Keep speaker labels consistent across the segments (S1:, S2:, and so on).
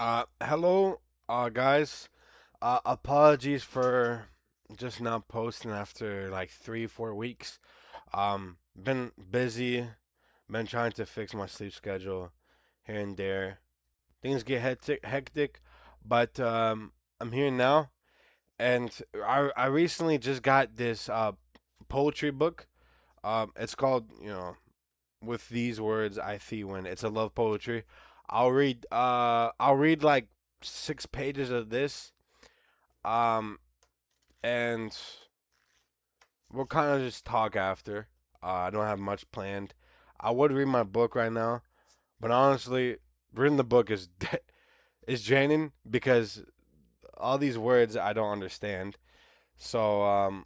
S1: Hello, guys. Apologies for just not posting after like 3, 4 weeks. Been busy, been trying to fix my sleep schedule here and there. Things get hectic, but I'm here now, and I recently just got this poetry book. It's called with these words I see when it's a love poetry. I'll read like 6 pages of this. Um and we'll kind of just talk after. I don't have much planned. I would read my book right now, but honestly, reading the book is is draining because all these words I don't understand. So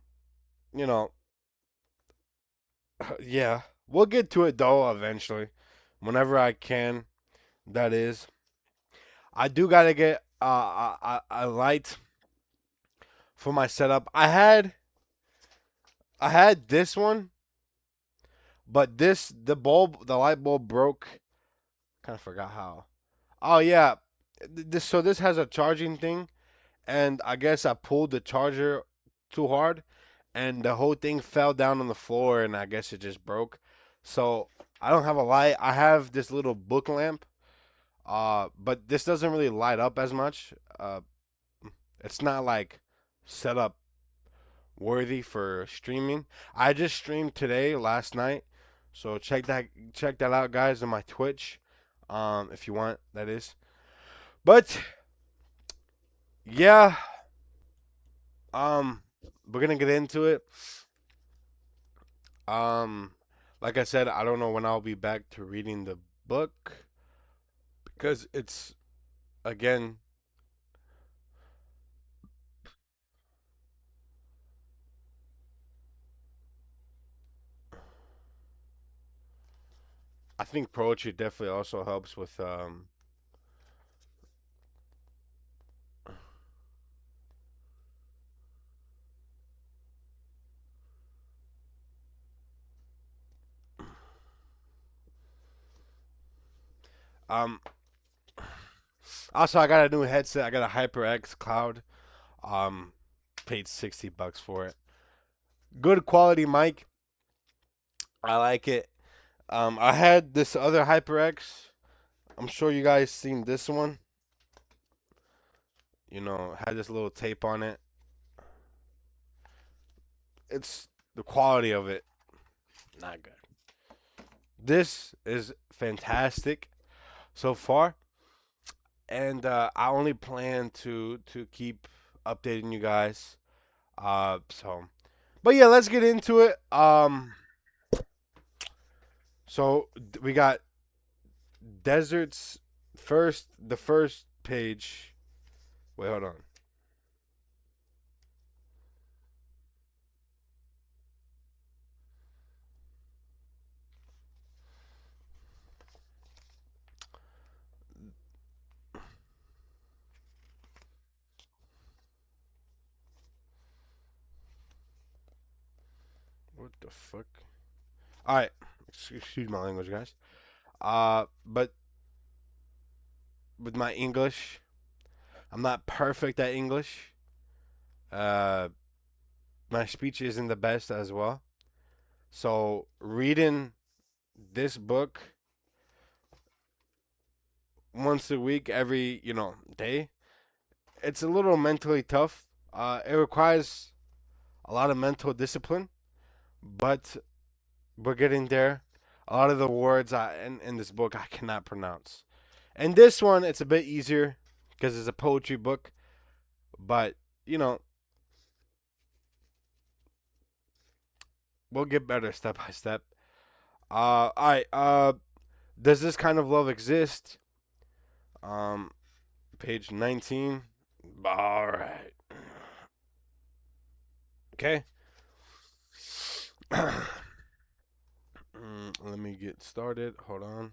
S1: you know, yeah, we'll get to it though eventually, whenever I can. That is. I do gotta get a light for my setup. I had this one, but the light bulb broke. Kind of forgot how. Oh yeah, this has a charging thing, and I guess I pulled the charger too hard, and the whole thing fell down on the floor, and I guess it just broke. So I don't have a light. I have this little book lamp. But this doesn't really light up as much. It's not like set up worthy for streaming. I just streamed today, last night, so check that out, guys, on my Twitch, if you want, that is. But yeah, um, we're gonna get into it. Um, like I said, I don't know when I'll be back to reading the book because it's again. I think poetry definitely also helps with um. Also, I got a new headset. I got a HyperX Cloud. Um, Paid $60 for it. Good quality mic. I like it. I had this other HyperX. I'm sure you guys seen this one. Had this little tape on it. It's the quality of it, not good. This is fantastic so far, and I only plan to keep updating you guys. But yeah, let's get into it. So we got deserts first. The first page. Wait, hold on. What the fuck? All right, excuse my language, guys. But with my English, I'm not perfect at English. Uh, my speech isn't the best as well. So reading this book once a week, every day, it's a little mentally tough. It requires a lot of mental discipline, but we're getting there. A lot of the words in this book I cannot pronounce. And this one, it's a bit easier because it's a poetry book, but you know, we'll get better step by step. All right. Does this kind of love exist? Um, Page 19. All right. Okay. Let me get started. Hold on.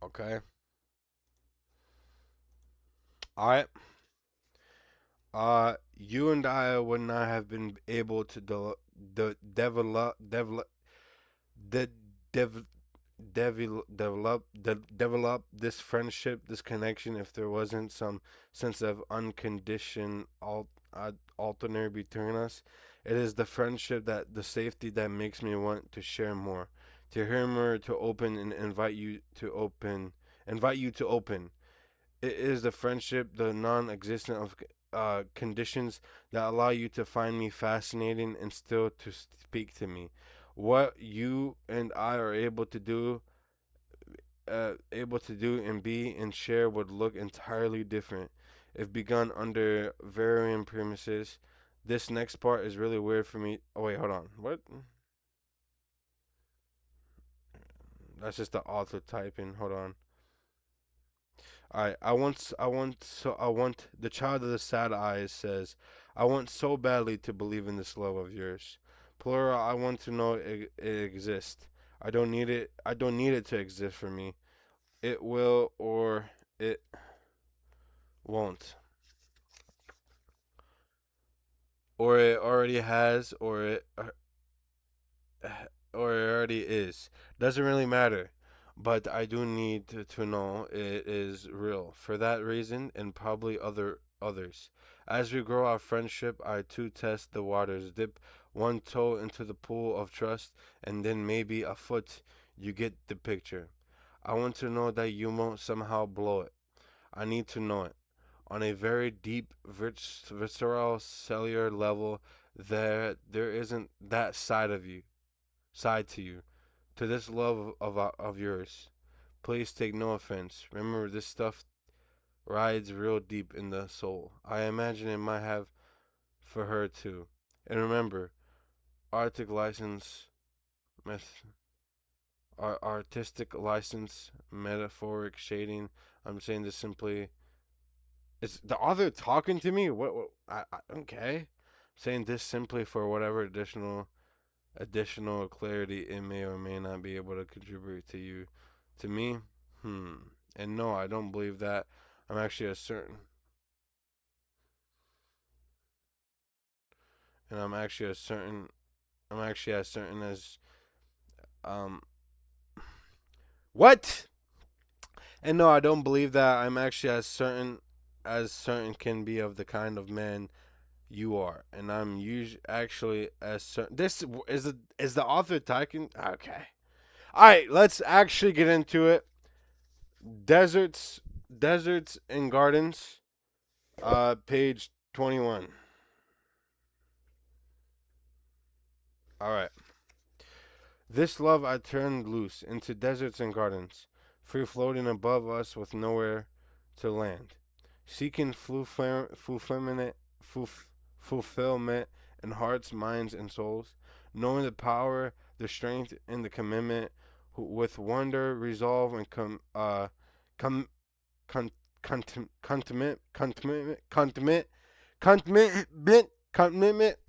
S1: Okay. All right. You and I would not have been able to de- dev- develop this friendship, this connection, if there wasn't some sense of unconditioned alternate between us. It is the friendship, that the safety, that makes me want to share more, to hear more, to open and invite you to open. It is the friendship, the non-existent of conditions, that allow you to find me fascinating and still to speak to me. What you and I are able to do and be and share would look entirely different if begun under varying premises. This next part is really weird for me. Oh wait, hold on. What? That's just the author typing. Hold on. I want, the child of the sad eyes says, I want so badly to believe in this love of yours. Plural, I want to know it exists. I don't need it to exist for me. It will, or it won't. Or it already has, or it already is. Doesn't really matter. But I do need to know it is real. For that reason, and probably others. As we grow our friendship, I too test the waters, dip one toe into the pool of trust, and then maybe a foot. You get the picture. I want to know that you won't somehow blow it. I need to know it. On a very deep, visceral, cellular level, there isn't that side to you, to this love of yours. Please take no offense. Remember, this stuff rides real deep in the soul. I imagine it might have for her too. And remember, artistic license, meth- artistic license, metaphoric shading. I'm saying this simply. Is the author talking to me? Okay. Saying this simply for whatever additional clarity it may or may not be able to contribute to you. To me, hmm. And no, I don't believe that. I'm actually as certain, and I'm actually as certain as, um, what? And no, I don't believe that. I'm actually as certain can be of the kind of man you are, and I'm usually actually as certain. This is the author talking. Okay. All right, let's actually get into it. Deserts, deserts and gardens. Page 21. All right. This love I turned loose into deserts and gardens, free floating above us with nowhere to land, seeking fulfillment in hearts, minds, and souls, knowing the power, the strength, and the commitment, with wonder, resolve, and com, con, commitment.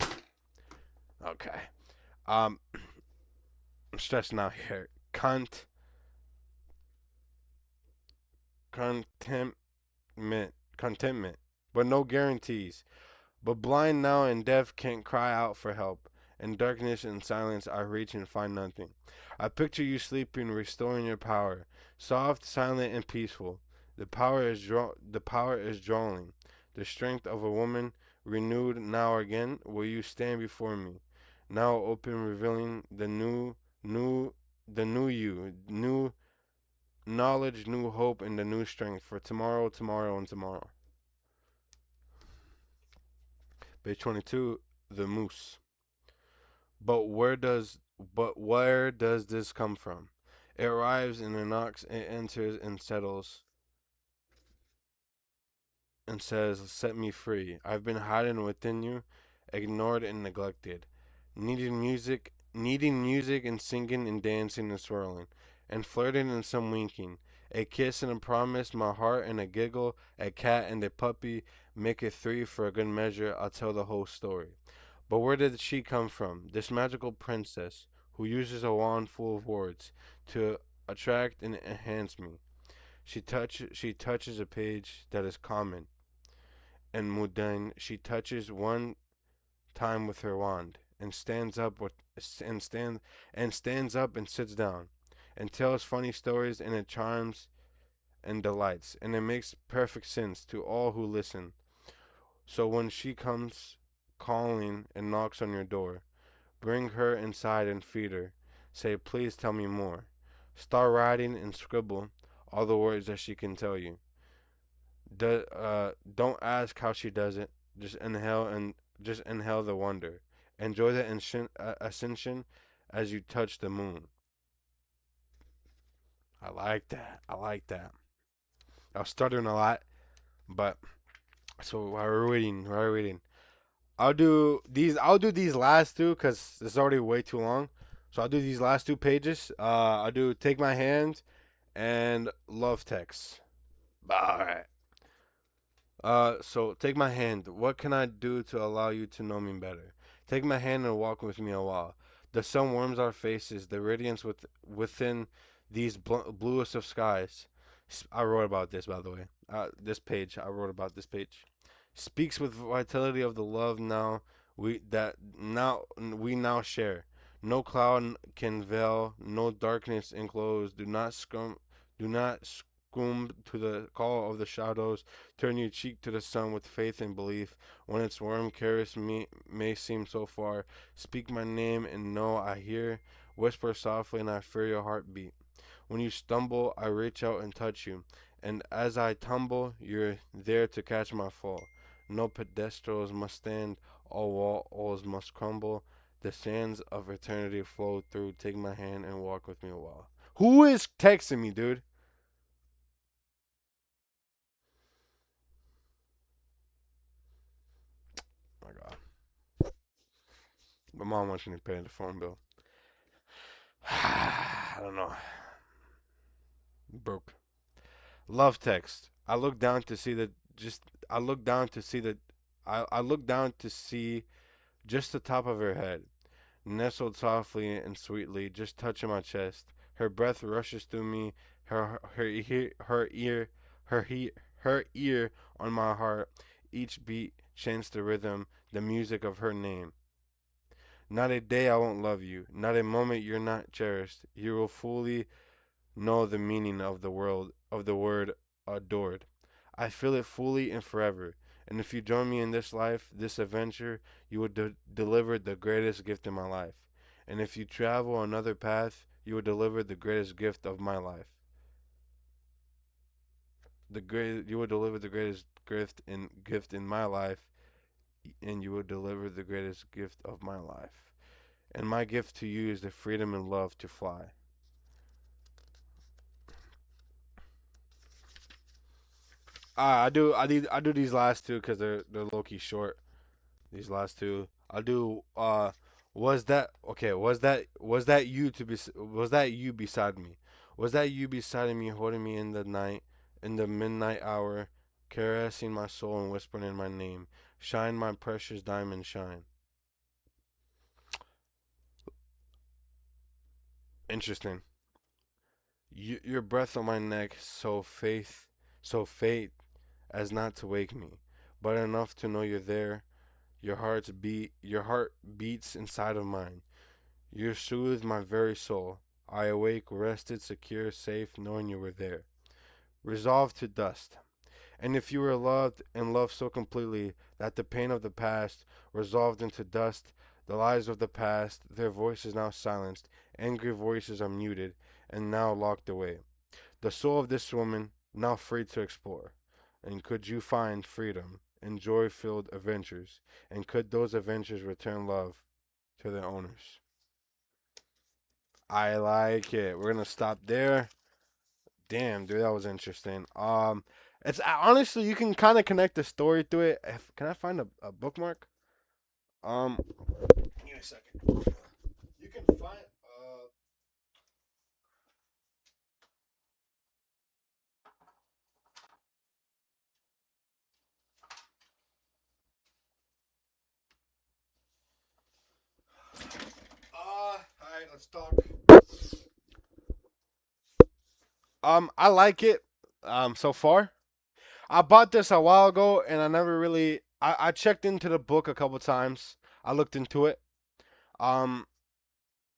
S1: Okay. Um, I'm stressing out here. Contentment, contentment, but no guarantees. But blind now and deaf can't cry out for help. In darkness and silence, I reach and find nothing. I picture you sleeping, restoring your power, soft, silent, and peaceful. The power is drawing. The strength of a woman, renewed now again. Will you stand before me? Now open, revealing new, the new you, new knowledge, new hope, and the new strength for tomorrow, tomorrow, and tomorrow. Page 22, the moose. But where does this come from? It arrives and it knocks, it enters and says, "Set me free. I've been hiding within you, ignored and neglected, needing music and singing and dancing and swirling, and flirting and some winking. A kiss and a promise, my heart and a giggle, a cat and a puppy, make it three for a good measure. I'll tell the whole story. But where did she come from? This magical princess who uses a wand full of words to attract and enhance me. She touches a page that is common. and Mudain, she touches one time with her wand, and and stand and stands up and sits down, and tells funny stories, and it charms and delights, and it makes perfect sense to all who listen. So when she comes calling and knocks on your door, bring her inside and feed her. Say, please tell me more. Start writing and scribble all the words that she can tell you. Don't ask how she does it. Just inhale the wonder. Enjoy the ascension as you touch the moon. I like that. I like that. I was stuttering a lot, but so while we're waiting. I'll do these last two because it's already way too long. So I'll do these last two pages. I'll do take my hand and love text. All right. So take my hand. What can I do to allow you to know me better? Take my hand and walk with me a while. The sun warms our faces, the radiance within these bluest of skies. I wrote about this, by the way. This page, I wrote about this page. Speaks with vitality of the love we now share. No cloud can veil, no darkness enclose. Do not succumb to the call of the shadows. Turn your cheek to the sun with faith and belief. When its warm caress may seem so far, speak my name and know I hear. Whisper softly and I feel your heartbeat. When you stumble, I reach out and touch you. And as I tumble, you're there to catch my fall. No pedestals must stand, all walls must crumble. The sands of eternity flow through. Take my hand and walk with me a while. Who is texting me, dude? Oh my God. My mom wants me to pay the phone bill. I don't know. Broke. Love text. I look down to see the just. I look down to see the. I look down to see just the top of her head, nestled softly and sweetly, just touching my chest. Her breath rushes through me, her ear, her ear on my heart. Each beat chants the rhythm, the music of her name. Not a day I won't love you, not a moment you're not cherished. You will fully know the meaning of the word adored. I feel it fully and forever. And if you join me in this life, this adventure, you will deliver the greatest gift in my life. And if you travel another path, you will deliver the greatest gift of my life. You will deliver the greatest gift in my life, and you will deliver the greatest gift of my life. And my gift to you is the freedom and love to fly. I do these last two because they're low key short. These last two. I'll do was that okay, was that you beside me? Was that you beside me holding me in the night, in the midnight hour, caressing my soul and whispering in my name. Shine my precious diamond shine. Interesting. Your breath on my neck, so faint as not to wake me, but enough to know you're there. Your heart beats inside of mine. You soothe my very soul. I awake, rested, secure, safe, knowing you were there. Resolved to dust. And if you were loved and loved so completely that the pain of the past resolved into dust, the lies of the past, their voices now silenced, angry voices are muted and now locked away. The soul of this woman now free to explore. And could you find freedom and joy filled adventures? And could those adventures return love to their owners? I like it. We're gonna stop there. Damn, dude, that was interesting. It's honestly you can kind of connect the story to it. Can I find a bookmark? Um, give me a second. You can find. All right, let's talk. I like it. So far. I bought this a while ago, and I never really. I checked into the book a couple times. I looked into it. Um,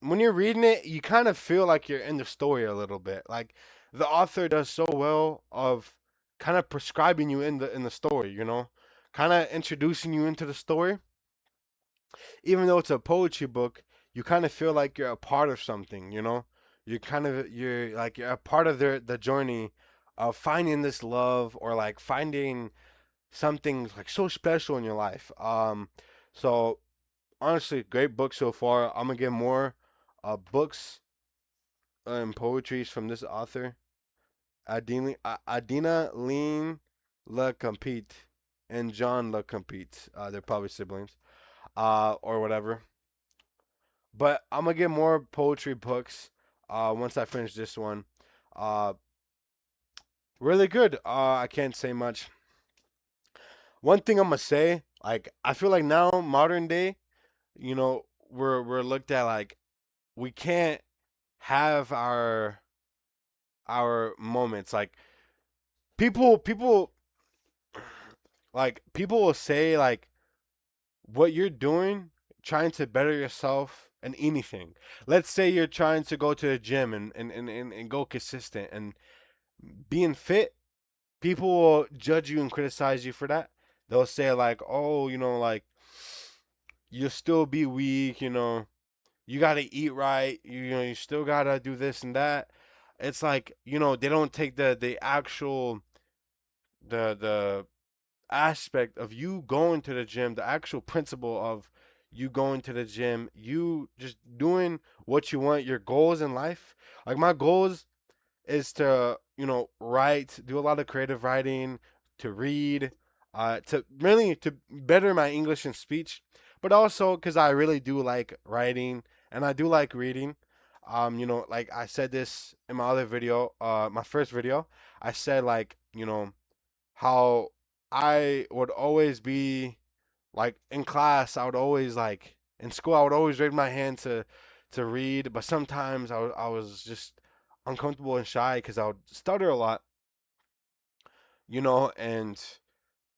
S1: when you're reading it, you kind of feel like you're in the story a little bit. Like the author does so well of kind of prescribing you in the story. Kind of introducing you into the story. Even though it's a poetry book, you kind of feel like you're a part of something. You're a part of the journey of finding this love or like finding something like so special in your life. So honestly, great book so far. I'm gonna get more books and poetries from this author, Adina Lean Le Compete and John Le Compete. They're probably siblings, or whatever. But I'm gonna get more poetry books. Once I finish this one. Uh, really good. I can't say much. One thing I'm gonna say, like I feel like now modern day, we're looked at like we can't have our moments. Like people people will say like what you're doing, trying to better yourself and anything. Let's say you're trying to go to the gym and go consistent and being fit, people will judge you and criticize you for that. They'll say like, oh, like you'll still be weak, you gotta eat right, you still gotta do this and that. It's like, they don't take the actual the aspect of you going to the gym, the actual principle of you going to the gym, you just doing what you want, your goals in life. Like my goals is to, write, do a lot of creative writing, to read, to really to better my English and speech, but also because I really do like writing and I do like reading. Like I said this in my other video, my first video, I said like, how I would always be like in class, I would always like in school, I would always raise my hand to read, but sometimes I was just uncomfortable and shy because I would stutter a lot, and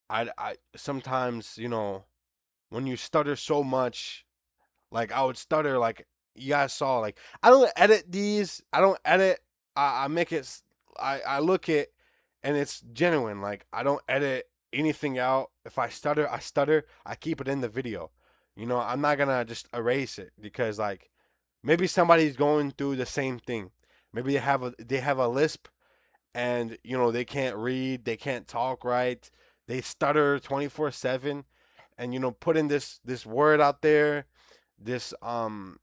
S1: I sometimes, when you stutter so much, like I would stutter like you guys saw. Like I don't edit these. I don't edit. I make it. I look it, and it's genuine. Like I don't edit anything out. If I stutter, I stutter. I keep it in the video. I'm not gonna just erase it because like maybe somebody's going through the same thing. Maybe they have a lisp and they can't read, they can't talk right, they stutter 24/7, and putting this word out there, this kind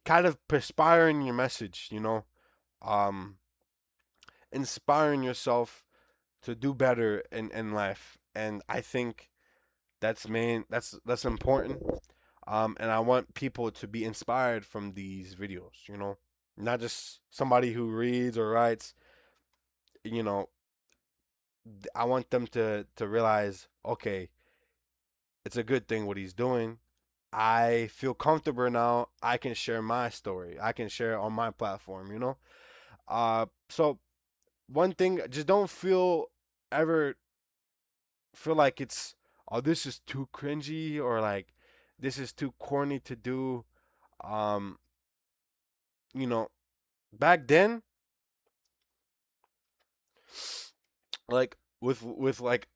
S1: of perspiring your message, um inspiring yourself to do better in life. And I think that's important. And I want people to be inspired from these videos, not just somebody who reads or writes. you know I want them to realize, okay, it's a good thing what he's doing. I feel comfortable now. I can share my story. I can share it on my platform. So one thing, just don't ever feel like it's, oh, this is too cringy, or like this is too corny to do. Um, you know, back then, like with like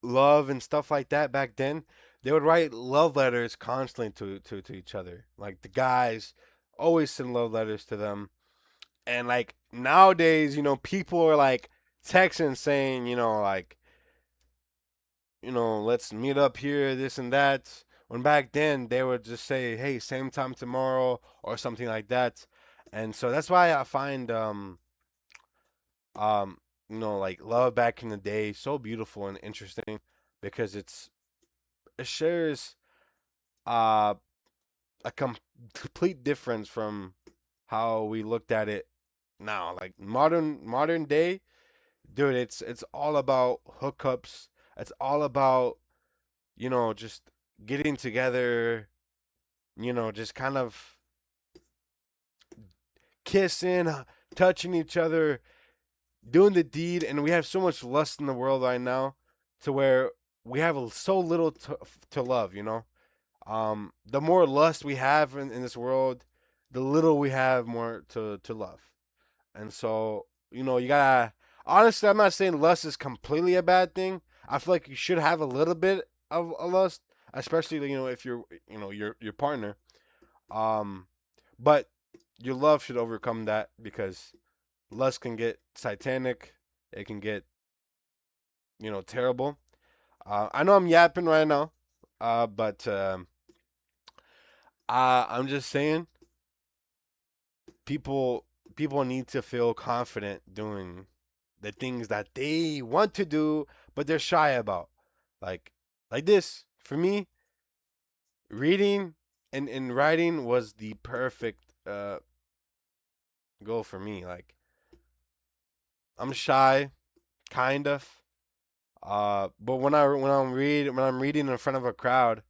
S1: love and stuff like that, back then they would write love letters constantly to each other. Like the guys always send love letters to them. And like nowadays, people are like texting saying, like, let's meet up here, this and that. When back then they would just say, hey, same time tomorrow or something like that. And so that's why I find um like love back in the day so beautiful and interesting, because it shares uh a complete difference from how we looked at it now. Like modern day, dude, it's all about hookups. It's all about, just getting together, just kind of kissing, touching each other, doing the deed, and we have so much lust in the world right now, to where we have so little to love. The more lust we have in this world, the little we have more to love. And so, you gotta. Honestly, I'm not saying lust is completely a bad thing. I feel like you should have a little bit of a lust, especially if you're, your partner. Um, but your love should overcome that, because lust can get satanic. It can get, terrible. I know I'm yapping right now, but I'm just saying, people people need to feel confident doing the things that they want to do, but they're shy about. Like like this for me, reading and writing was the perfect goal for me. Like, I'm shy, kind of. But when I'm reading in front of a crowd,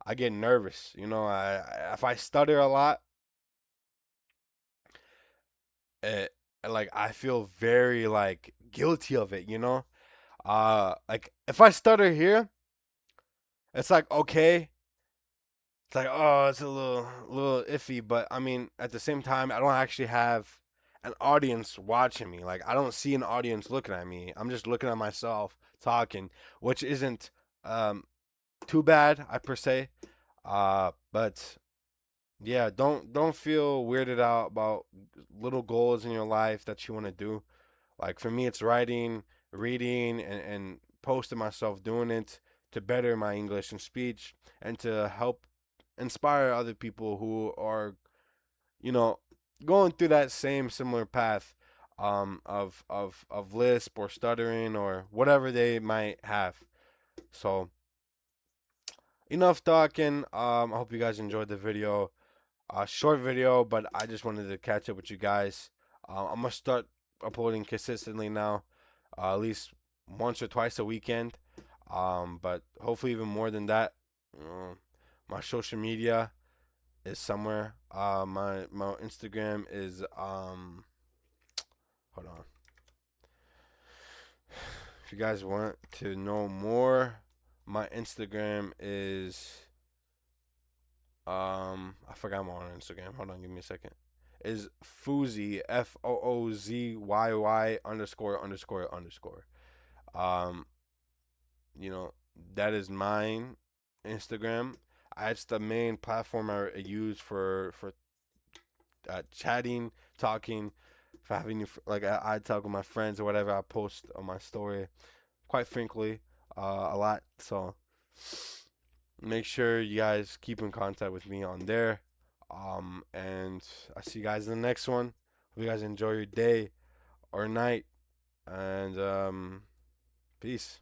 S1: I get nervous. If I stutter a lot, it, like, I feel very, like, guilty of it. Like, if I stutter here, it's like, okay. It's like, oh, it's a little iffy, but I mean, at the same time, I don't actually have an audience watching me. Like, I don't see an audience looking at me. I'm just looking at myself talking, which isn't um too bad, I per se. But yeah, don't feel weirded out about little goals in your life that you want to do. Like, for me, it's writing, reading, and posting myself doing it to better my English and speech, and to help inspire other people who are, you know, going through that same similar path, of lisp or stuttering or whatever they might have. So, enough talking. I hope you guys enjoyed the video. Short video, but I just wanted to catch up with you guys. I'm gonna start uploading consistently now, at least once or twice a weekend. But hopefully even more than that. My social media is somewhere. My Instagram is hold on. If you guys want to know more, my Instagram is I forgot my own Instagram. Hold on, give me a second. Is Foozy, FOOZYY ____. Um, you know, that is mine Instagram. It's the main platform I use for chatting, talking, for having like I talk with my friends or whatever. I post on my story quite frankly, a lot. So make sure you guys keep in contact with me on there. And I see you guys in the next one. Hope you guys enjoy your day or night. And peace.